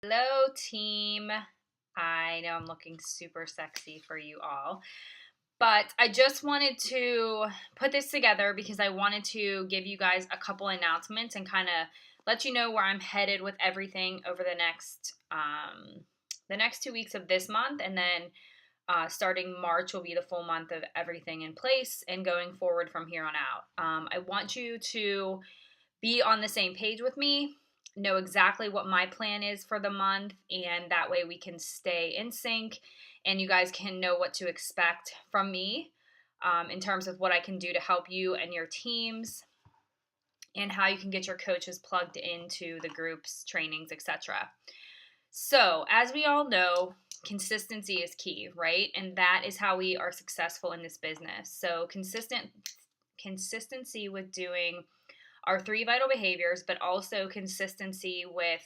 Hello, team. I know I'm looking super sexy for you all, but I just wanted to put this together because I wanted to give you guys a couple announcements and kind of let you know where I'm headed with everything over the next 2 weeks of this month, and then starting March will be the full month of everything in place and going forward from here on out. I want you to be on the same page with me, know exactly what my plan is for the month, and that way we can stay in sync and you guys can know what to expect from me in terms of what I can do to help you and your teams and how you can get your coaches plugged into the groups, trainings, etc. So, as we all know, consistency is key, right? And that is how we are successful in this business. So, consistency with doing our 3 vital behaviors, but also consistency with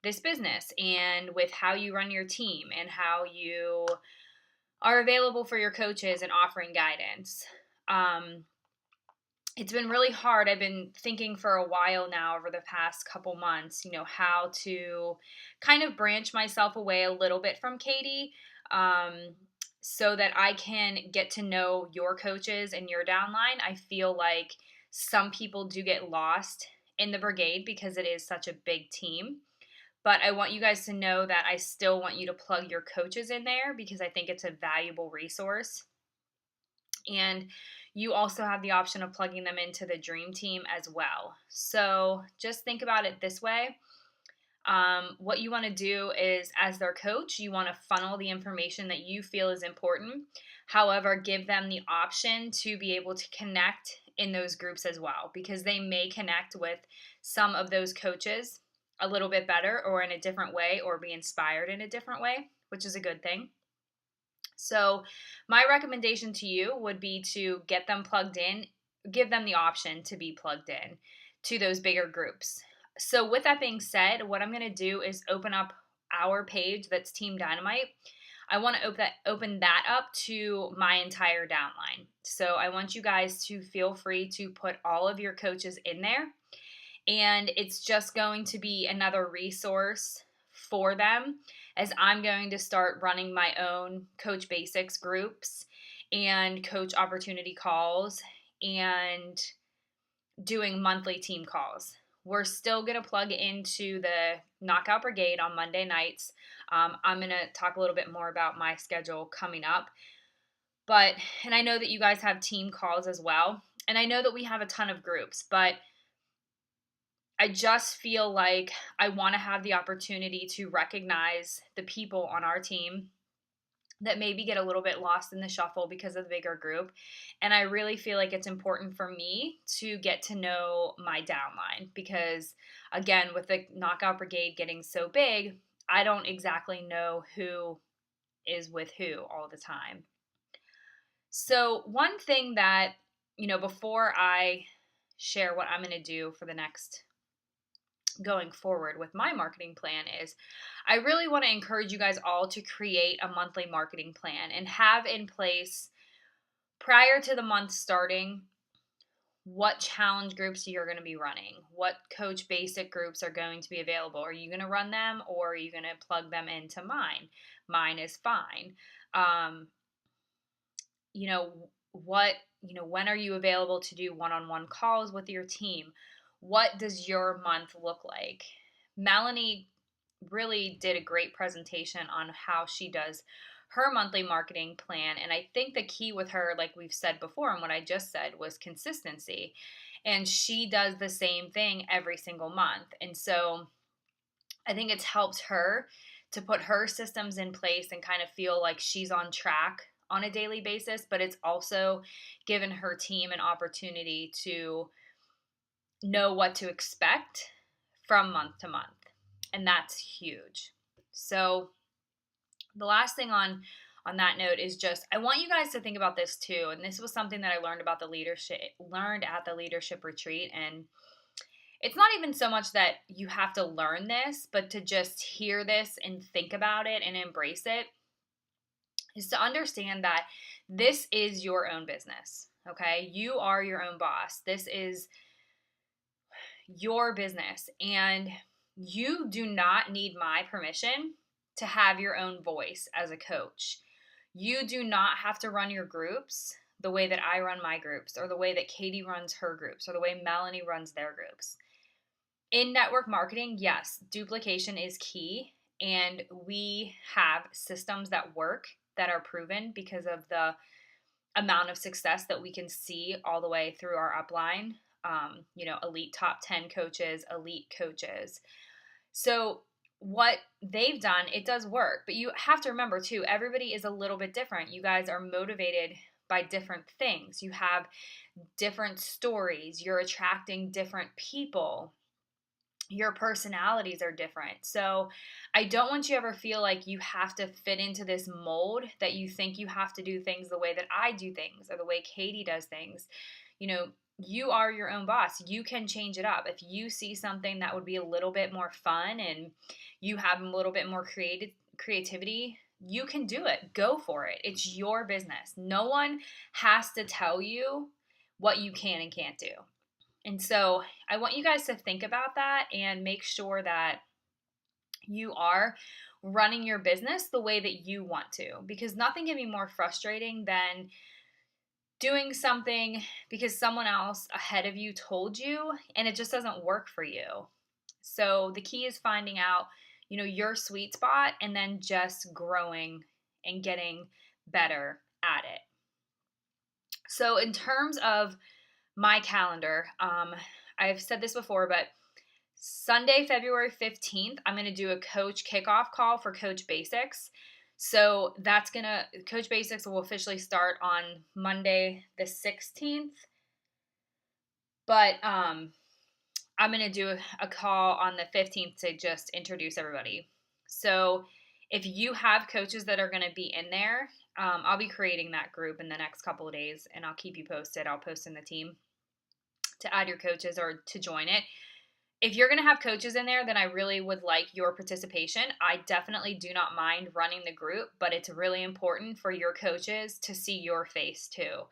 this business and with how you run your team and how you are available for your coaches and offering guidance. It's been really hard. I've been thinking for a while now over the past couple months, how to kind of branch myself away a little bit from Katie, so that I can get to know your coaches and your downline. I feel like some people do get lost in the brigade because it is such a big team. But I want you guys to know that I still want you to plug your coaches in there because I think it's a valuable resource. And you also have the option of plugging them into the dream team as well. So just think about it this way. What you want to do is, as their coach, you want to funnel the information that you feel is important. However, give them the option to be able to connect in those groups as well, because they may connect with some of those coaches a little bit better or in a different way, or be inspired in a different way, which is a good thing. So my recommendation to you would be to get them plugged in, give them the option to be plugged in to those bigger groups. So with that being said, what I'm going to do is open up our page that's Team Dynamite. I want to open that up to my entire downline. So I want you guys to feel free to put all of your coaches in there. And it's just going to be another resource for them, as I'm going to start running my own Coach Basics groups and Coach Opportunity calls and doing monthly team calls. We're still going to plug into the Knockout Brigade on Monday nights. I'm going to talk a little bit more about my schedule coming up. And I know that you guys have team calls as well. And I know that we have a ton of groups, but I just feel like I want to have the opportunity to recognize the people on our team that maybe get a little bit lost in the shuffle because of the bigger group. And I really feel like it's important for me to get to know my downline because, again, with the Knockout Brigade getting so big, I don't exactly know who is with who all the time. So one thing that, before I share what I'm going to do for the next going forward with my marketing plan, is I really want to encourage you guys all to create a monthly marketing plan and have in place prior to the month starting what challenge groups you're going to be running, what Coach Basic groups are going to be available. Are you going to run them, or are you going to plug them into mine? Mine is fine. When are you available to do one-on-one calls with your team? What does your month look like? Melanie really did a great presentation on how she does her monthly marketing plan. And I think the key with her, like we've said before, and what I just said, was consistency. And she does the same thing every single month. And so I think it's helped her to put her systems in place and kind of feel like she's on track on a daily basis, but it's also given her team an opportunity to know what to expect from month to month. And that's huge. So the last thing on that note is just, I want you guys to think about this too. And this was something that I learned at the leadership retreat. And it's not even so much that you have to learn this, but to just hear this and think about it and embrace it, is to understand that this is your own business. Okay? You are your own boss. This is your business, and you do not need my permission to have your own voice as a coach. You do not have to run your groups the way that I run my groups, or the way that Katie runs her groups, or the way Melanie runs their groups. In network marketing, yes, duplication is key, and we have systems that work, that are proven because of the amount of success that we can see all the way through our upline. Elite top 10 coaches, elite coaches. So what they've done, it does work, but you have to remember too, everybody is a little bit different. You guys are motivated by different things. You have different stories. You're attracting different people. Your personalities are different. So I don't want you to ever feel like you have to fit into this mold, that you think you have to do things the way that I do things, or the way Katie does things. You are your own boss. You can change it up. If you see something that would be a little bit more fun and you have a little bit more creativity, you can do it. Go for it. It's your business. No one has to tell you what you can and can't do. And so I want you guys to think about that and make sure that you are running your business the way that you want to, because nothing can be more frustrating than doing something because someone else ahead of you told you and it just doesn't work for you. So the key is finding out, your sweet spot, and then just growing and getting better at it. So in terms of my calendar, I've said this before, but Sunday, February 15th, I'm going to do a coach kickoff call for Coach Basics. So Coach Basics will officially start on Monday the 16th. But I'm going to do a call on the 15th to just introduce everybody. So if you have coaches that are going to be in there, I'll be creating that group in the next couple of days, and I'll keep you posted. I'll post in the team to add your coaches or to join it. If you're going to have coaches in there, then I really would like your participation. I definitely do not mind running the group, but it's really important for your coaches to see your face too,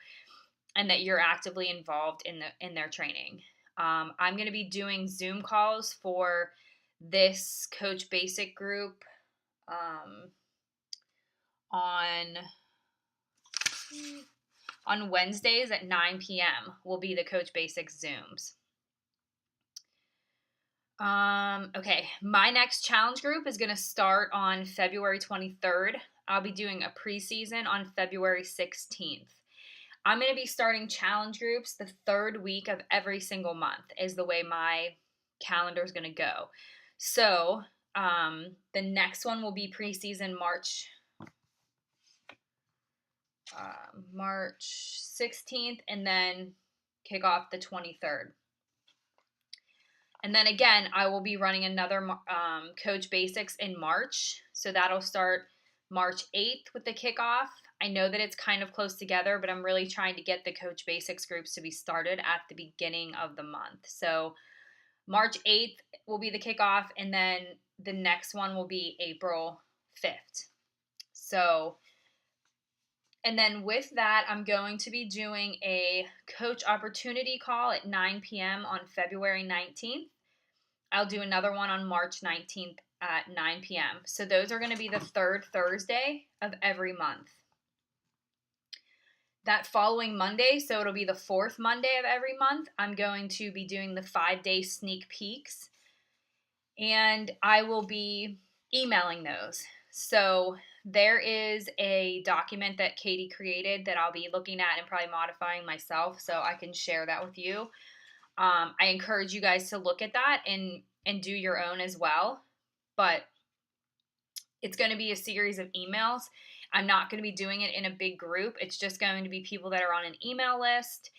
and that you're actively involved in their training. I'm going to be doing Zoom calls for this Coach Basic group on Wednesdays at 9 p.m. will be the Coach Basics Zooms. Okay, my next challenge group is going to start on February 23rd. I'll be doing a preseason on February 16th. I'm going to be starting challenge groups the third week of every single month is the way my calendar is going to go. So the next one will be preseason March 16th, and then kick off the 23rd. And then again, I will be running another Coach Basics in March. So that'll start March 8th with the kickoff. I know that it's kind of close together, but I'm really trying to get the Coach Basics groups to be started at the beginning of the month. So March 8th will be the kickoff, and then the next one will be April 5th. And then with that, I'm going to be doing a coach opportunity call at 9 p.m. on February 19th. I'll do another one on March 19th at 9 p.m. So those are going to be the third Thursday of every month. That following Monday, so it'll be the fourth Monday of every month, I'm going to be doing the 5-day sneak peeks. And I will be emailing those. So there is a document that Katie created that I'll be looking at and probably modifying myself so I can share that with you. I encourage you guys to look at that and do your own as well. But it's going to be a series of emails. I'm not going to be doing it in a big group. It's just going to be people that are on an email list,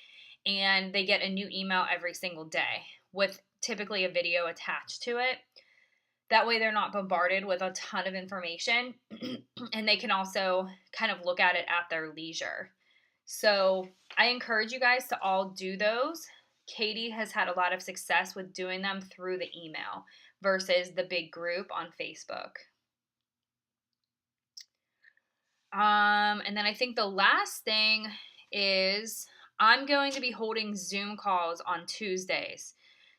and they get a new email every single day with typically a video attached to it. That way they're not bombarded with a ton of information, and they can also kind of look at it at their leisure. So I encourage you guys to all do those. Katie has had a lot of success with doing them through the email versus the big group on Facebook. And then I think the last thing is I'm going to be holding Zoom calls on Tuesdays.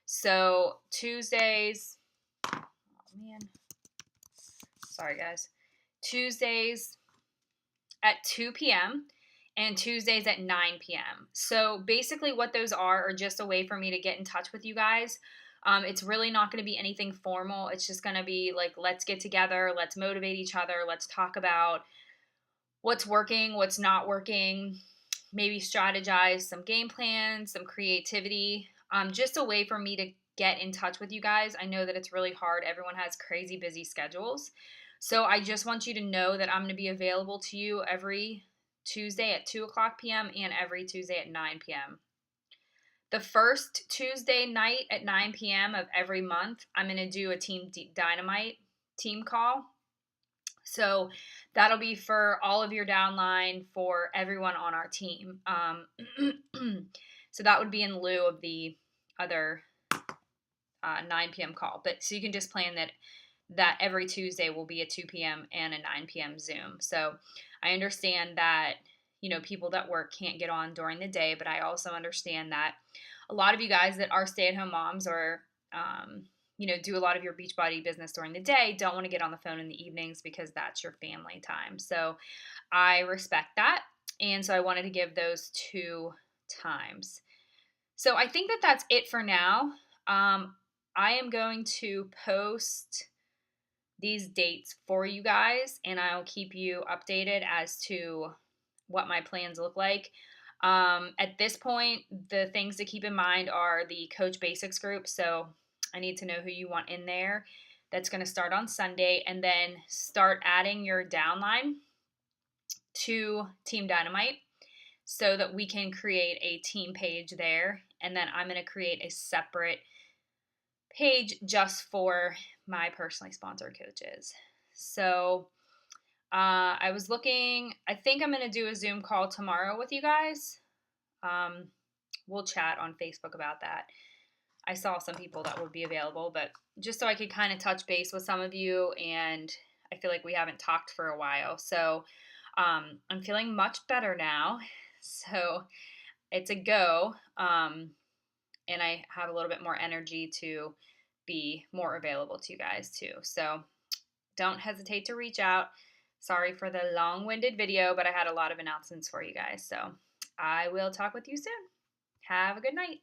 So Tuesdays, Sorry, guys. Tuesdays at 2 p.m. and Tuesdays at 9 p.m. So basically, what those are just a way for me to get in touch with you guys. It's really not going to be anything formal. It's just going to be like, let's get together, let's motivate each other, let's talk about what's working, what's not working, maybe strategize some game plans, some creativity. Just a way for me to get in touch with you guys. I know that it's really hard. Everyone has crazy busy schedules. So I just want you to know that I'm going to be available to you every Tuesday at 2 o'clock p.m. and every Tuesday at 9 p.m. The first Tuesday night at 9 p.m. of every month, I'm going to do a Team Dynamite team call. So that'll be for all of your downline, for everyone on our team. So that would be in lieu of the other 9 p.m. call. But so you can just plan that every Tuesday will be a 2 p.m. and a 9 p.m. Zoom. So I understand that, people that work can't get on during the day, but I also understand that a lot of you guys that are stay-at-home moms or, do a lot of your Beachbody business during the day don't want to get on the phone in the evenings because that's your family time. So I respect that. And so I wanted to give those 2 times. So I think that that's it for now. I am going to post these dates for you guys, and I'll keep you updated as to what my plans look like. At this point, the things to keep in mind are the Coach Basics group. So I need to know who you want in there. That's going to start on Sunday, and then start adding your downline to Team Dynamite so that we can create a team page there. And then I'm going to create a separate page just for my personally sponsored coaches. So I was looking, I think I'm going to do a Zoom call tomorrow with you guys. We'll chat on Facebook about that. I saw some people that would be available, but just so I could kind of touch base with some of you, and I feel like we haven't talked for a while. So I'm feeling much better now. So it's a go. And I have a little bit more energy to be more available to you guys too. So don't hesitate to reach out. Sorry for the long-winded video, but I had a lot of announcements for you guys. So I will talk with you soon. Have a good night.